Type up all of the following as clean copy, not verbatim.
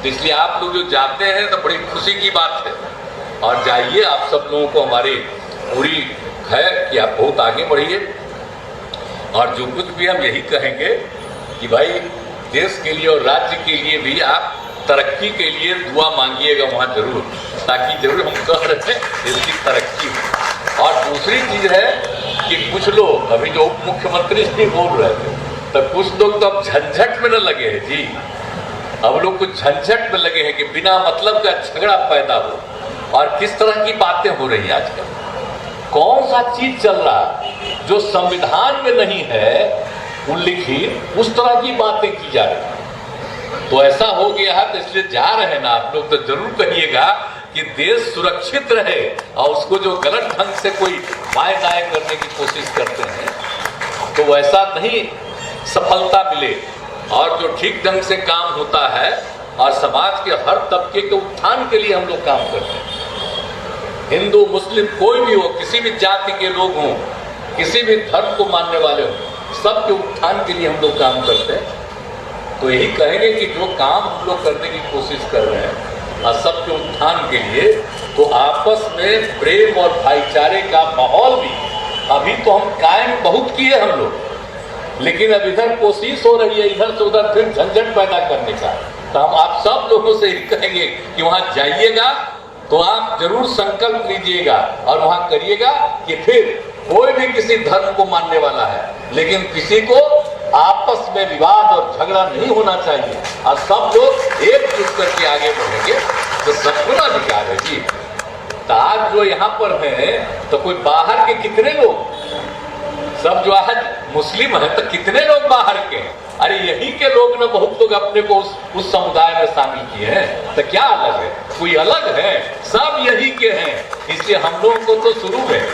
तो इसलिए आप लोग जो जाते हैं तो बड़ी खुशी की बात है, और जाइए। आप सब लोगों को हमारी पूरी है कि आप बहुत आगे बढ़िए, और जो कुछ भी हम यही कहेंगे कि भाई देश के लिए और राज्य के लिए भी आप तरक्की के लिए दुआ मांगिएगा वहाँ जरूर, ताकि जरूर हम कह रहे हैं इसकी तरक्की हो। और दूसरी चीज़ है कि कुछ लोग अभी जो उप मुख्यमंत्री जी बोल रहे थे, तो कुछ लोग तो अब झंझट में न लगे हैं जी। अब लोग कुछ झंझट में लगे हैं कि बिना मतलब का झगड़ा पैदा हो, और किस तरह की बातें हो रही हैं आजकल। कौन सा चीज चल रहा है जो संविधान में नहीं है उल्लिखित, उस तरह की बातें की जा रही है। तो ऐसा हो गया है, तो इसलिए जा रहे हैं ना आप लोग, तो जरूर कहिएगा कि देश सुरक्षित रहे, और उसको जो गलत ढंग से कोई बाएं दाएं करने की कोशिश करते हैं तो वैसा नहीं सफलता मिले, और जो ठीक ढंग से काम होता है और समाज के हर तबके के उत्थान के लिए हम लोग काम करते हैं। हिंदू मुस्लिम कोई भी हो, किसी भी जाति के लोग हों, किसी भी धर्म को मानने वाले हों, सबके उत्थान के लिए हम लोग काम करते हैं। तो यही कहेंगे कि जो काम हम लोग करने की कोशिश कर रहे हैं और सबके उत्थान के लिए, तो आपस में प्रेम और भाईचारे का माहौल भी अभी तो हम कायम बहुत किए हम लोग, लेकिन अब इधर कोशिश हो रही है इधर से उधर फिर झंझट पैदा करने का। तो हम आप सब लोगों से यही कहेंगे कि वहाँ जाइएगा तो आप जरूर संकल्प लीजिएगा और वहाँ करिएगा कि फिर कोई भी किसी धर्म को मानने वाला है, लेकिन किसी को आपस में विवाद और झगड़ा नहीं होना चाहिए, और सब लोग एकजुट करके आगे बढ़ेंगे तो सबको अधिकार है जी। तो आज जो यहाँ पर है तो कोई बाहर के कितने लोग, सब जो आज मुस्लिम है तो कितने लोग बाहर के हैं। अरे यही के लोग ने बहुत लोग अपने को उस समुदाय में शामिल किए हैं, तो क्या अलग है, कोई अलग है, सब यही के हैं। इसलिए हम लोगों को तो शुरू में,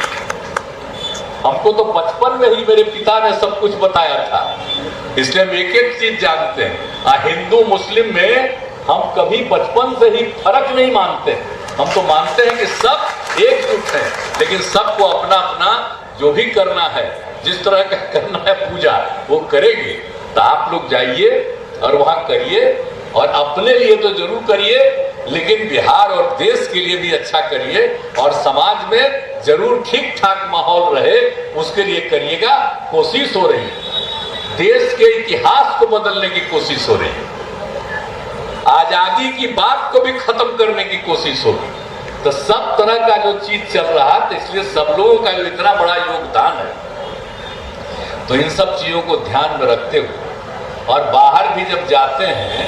हमको तो बचपन में ही मेरे पिता ने सब कुछ बताया था, इसलिए हम एक एक चीज जानते हैं। हिंदू मुस्लिम में हम कभी बचपन से ही फर्क नहीं मानते, हम तो मानते हैं कि सब एकजुट है, लेकिन सबको अपना अपना जो भी करना है, जिस तरह का करना है पूजा, वो करेंगे। तो आप लोग जाइए और वहाँ करिए, और अपने लिए तो जरूर करिए, लेकिन बिहार और देश के लिए भी अच्छा करिए, और समाज में जरूर ठीक ठाक माहौल रहे उसके लिए करिएगा। कोशिश हो रही है, देश के इतिहास को बदलने की कोशिश हो रही है, आजादी की बात को भी खत्म करने की कोशिश हो रही है। तो सब तरह का जो चीज चल रहा है, तो इसलिए सब लोगों का जो इतना बड़ा योगदान है, तो इन सब चीजों को ध्यान में रखते हुए, और बाहर भी जब जाते हैं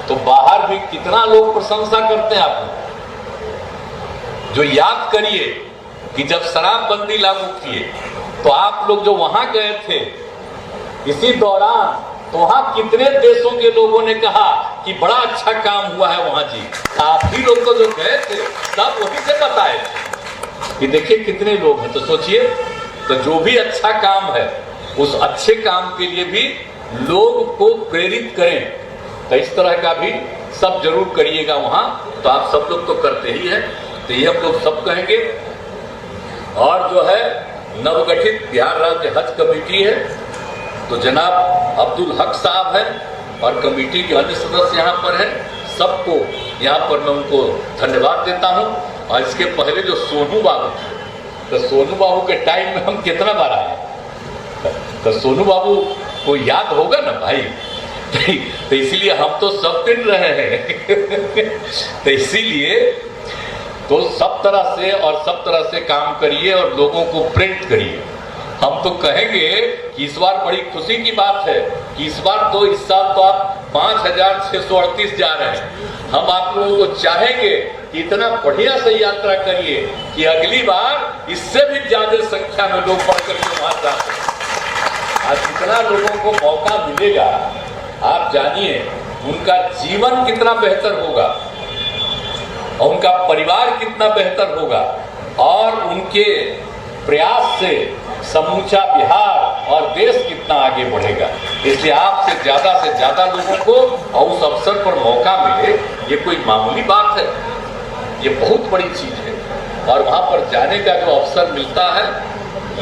तो बाहर भी कितना लोग प्रशंसा करते हैं आप लोग। जो याद करिए कि जब शराबबंदी लागू किए तो आप लोग जो वहां गए थे इसी दौरान, तो वहां कितने देशों के लोगों ने कहा कि बड़ा अच्छा काम हुआ है वहां जी। आप ही लोग तो जो गए थे सब वहीं से बताए थे कि देखिए कितने लोग हैं। तो सोचिए, तो जो भी अच्छा काम है उस अच्छे काम के लिए भी लोग को प्रेरित करें, तो इस तरह का भी सब जरूर करिएगा वहां। तो आप सब लोग तो करते ही हैं, तो ये हम लोग सब कहेंगे। और जो है नवगठित बिहार राज्य हज कमेटी है, तो जनाब अब्दुल हक साहब हैं और कमेटी के अन्य सदस्य यहाँ पर हैं, सबको यहाँ पर मैं उनको धन्यवाद देता हूँ। और इसके पहले जो सोनू बाबू, तो सोनू बाबू के टाइम में हम कितना बार आए, तो सोनू बाबू को याद होगा ना भाई, तो इसीलिए हम तो सब दिन रहे हैं तो इसीलिए तो सब तरह से और सब तरह से काम करिए और लोगों को प्रेरित करिए। हम तो कहेंगे कि इस बार बड़ी खुशी की बात है कि इस बार तो इस साल तो आप 5638 जा रहे हैं। हम आप लोगों को चाहेंगे कि इतना बढ़िया से यात्रा करिए कि अगली बार इससे भी ज्यादा संख्या में लोग बढ़ करके वहां जा सकें। आज जितना लोगों को मौका मिलेगा, आप जानिए उनका जीवन कितना बेहतर होगा और उनका परिवार कितना बेहतर होगा, और उनके प्रयास से समूचा बिहार और देश कितना आगे बढ़ेगा। इसलिए आपसे ज्यादा लोगों को और उस अवसर पर मौका मिले, ये कोई मामूली बात है, ये बहुत बड़ी चीज है। और वहां पर जाने का जो अवसर मिलता है,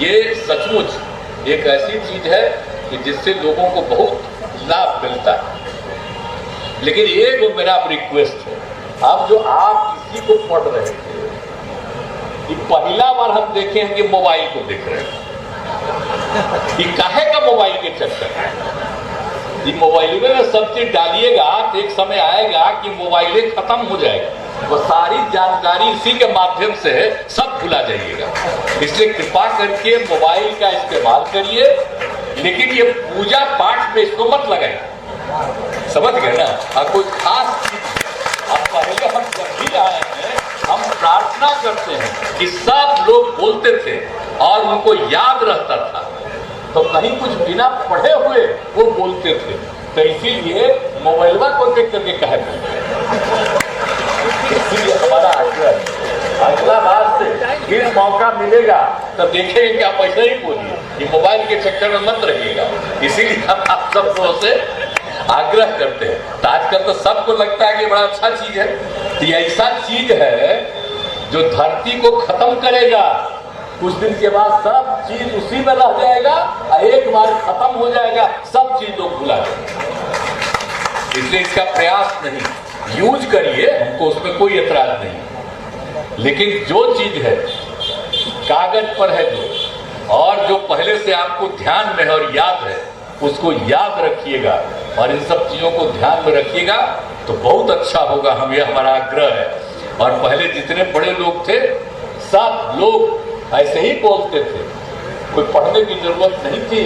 ये सचमुच एक ऐसी चीज है कि जिससे लोगों को बहुत लाभ मिलता है। लेकिन ये वो मेरा रिक्वेस्ट है, अब जो आप किसी को पढ़ रहे थे, ये पहला बार हम देखे हैं कि मोबाइल को देख रहे हैं। ये काहे का मोबाइल के चक्कर, ये मोबाइल में सब चीज डालिएगा तो एक समय आएगा कि मोबाइल खत्म हो जाएगा, वो सारी जानकारी इसी के माध्यम से सब भुला जाइएगा। इसलिए कृपा करके मोबाइल का इस्तेमाल करिए, लेकिन ये पूजा पाठ में इसको मत लगाइए, समझ गए ना। और कोई खास चीज, अब पहले हम जब भी आए हैं हम प्रार्थना करते हैं कि सब लोग बोलते थे और उनको याद रहता था, तो कहीं कुछ बिना पढ़े हुए वो बोलते थे, तो इसीलिए मोबाइलवा को देख करके कहे, इसीलिए हमारा आग्रह अगला बार से फिर मौका मिलेगा तो देखेंगे कि आप ऐसा ही बोलिए, ये मोबाइल के चक्कर में मत रहिएगा। इसीलिए हम आप सब लोगों से आग्रह करते हैं। तो आजकल तो सबको लगता है कि बड़ा अच्छा चीज है, तो ये ऐसा चीज है जो धरती को खत्म करेगा, कुछ दिन के बाद सब चीज उसी में रह जाएगा और एक बार खत्म हो जाएगा, सब चीज लोग भुला जाएंगे। इसलिए इसका प्रयास नहीं, यूज करिए, हमको उसमें कोई एतराज नहीं, लेकिन जो चीज है कागज पर है जो, और जो पहले से आपको ध्यान में है और याद है, उसको याद रखिएगा और इन सब चीजों को ध्यान में रखिएगा तो बहुत अच्छा होगा। हम ये हमारा आग्रह है। और पहले जितने बड़े लोग थे सब लोग ऐसे ही बोलते थे, कोई पढ़ने की जरूरत नहीं थी,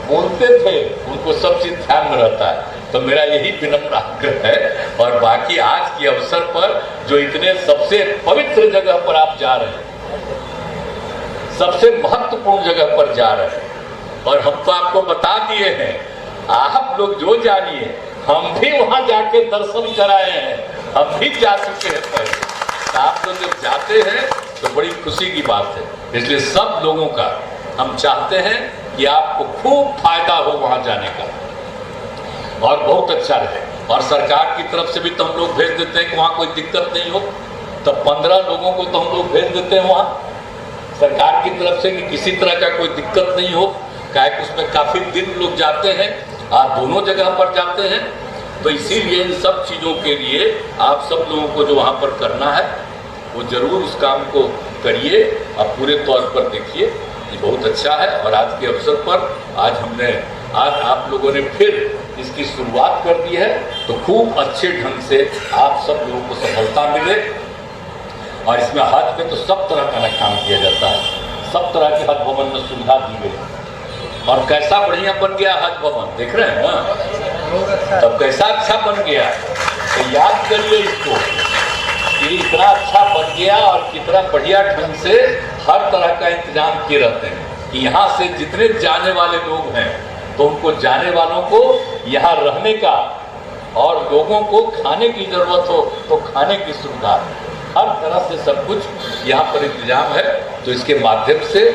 बोलते थे, उनको सब चीज ध्यान में रहता है। तो मेरा यही विनम्र आग्रह है। और बाकी आज के अवसर पर जो इतने सबसे पवित्र जगह पर आप जा रहे हैं, सबसे महत्वपूर्ण जगह पर जा रहे हैं, और हम तो आपको बता दिए हैं, आप लोग जो जानिए, हम भी वहां जाके दर्शन कराए हैं, हम भी जा चुके हैं पहले। आप लोग जब जाते हैं तो बड़ी खुशी की बात है। इसलिए सब लोगों का हम चाहते हैं कि आपको खूब फायदा हो वहां जाने का और बहुत अच्छा रहे। और सरकार की तरफ से भी तो हम लोग भेज देते हैं कि वहां कोई दिक्कत नहीं हो, तो 15 लोगों को तो हम लोग भेज देते हैं वहां सरकार की तरफ से, कि किसी तरह का कोई दिक्कत नहीं हो। क्या उसमें काफी दिन लोग जाते हैं, आप दोनों जगह पर जाते हैं, तो इसीलिए इन सब चीजों के लिए आप सब लोगों को जो वहां पर करना है वो जरूर उस काम को करिए। आप पूरे तौर पर देखिए, ये बहुत अच्छा है। और आज के अवसर पर आज आप लोगों ने फिर इसकी शुरुआत कर दी है, तो खूब अच्छे ढंग से आप सब लोगों को सफलता मिले। और इसमें हज में तो सब तरह का काम किया जाता है, सब तरह के हज भवन में सुविधा दी गई, और कैसा बढ़िया बन गया हज भवन, देख रहे हैं ना, तब कैसा अच्छा बन गया। तो याद करिए इसको कि इतना अच्छा बन गया और कितना बढ़िया ढंग से हर तरह का इंतजाम किए रहते हैं कि यहाँ से जितने जाने वाले लोग हैं तो उनको जाने वालों को यहाँ रहने का, और लोगों को खाने की जरूरत हो तो खाने की सुविधा, हर तरह से सब कुछ यहाँ पर इंतजाम है। तो इसके माध्यम से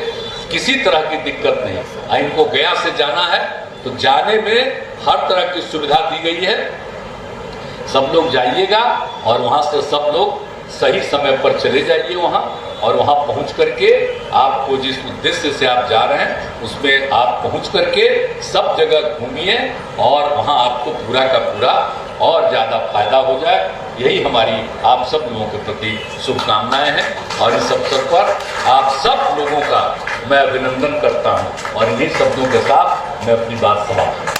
किसी तरह की दिक्कत नहीं। इनको गया से जाना है तो जाने में हर तरह की सुविधा दी गई है। सब लोग जाइएगा और वहाँ से सब लोग सही समय पर चले जाइए वहाँ, और वहाँ पहुँच करके आपको जिस उद्देश्य से आप जा रहे हैं उसमें आप पहुँच करके सब जगह घूमिए, और वहाँ आपको पूरा का पूरा और ज़्यादा फायदा हो जाए। यही हमारी आप सब लोगों के प्रति शुभकामनाएं हैं। और इस अवसर पर आप सब लोगों का मैं अभिनंदन करता हूँ, और इन्हीं शब्दों के साथ मैं अपनी बात समाप्त